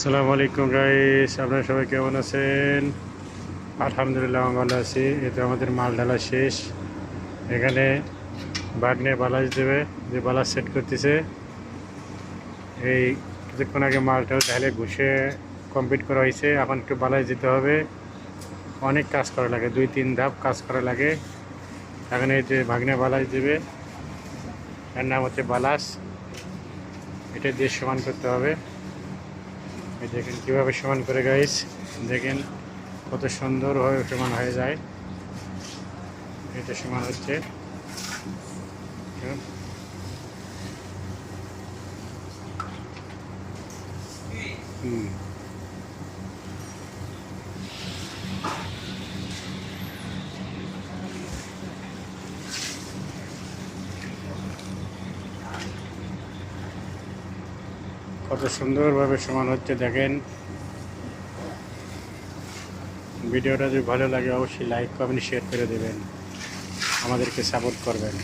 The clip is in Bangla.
আসসালামু আলাইকুম গাইস, আপনারা সবাই কেমন আছেন? আলহামদুলিল্লাহ আমি ভালো আছি। এতে আমাদের মাল ঢালা শেষ। এখানে ভাগ্নে বালাস দেবে, যে বালাস সেট করতেছে। এই কিছুক্ষণ আগে মালটাও ঢালে ঘুষে কমপ্লিট করা হয়েছে। এখন একটু বালাস দিতে হবে। অনেক কাজ করা লাগে, 2-3 ধাপ কাজ করা লাগে। এখানে এই যে ভাগ্নে বালাস দেবে, এর নাম হচ্ছে বালাস। এটা দিয়ে সমান করতে হবে। এই দেখেন কীভাবে সমান করে গাইস, দেখেন কত সুন্দরভাবে সমান হয়ে যায়। এটা সমান হচ্ছে। হুম কত সুন্দরভাবে সমান হচ্ছে দেখেন। ভিডিওটা যদি ভালো লাগে অবশ্যই লাইক কমেন্ট শেয়ার করে দেবেন, আমাদেরকে সাপোর্ট করবেন।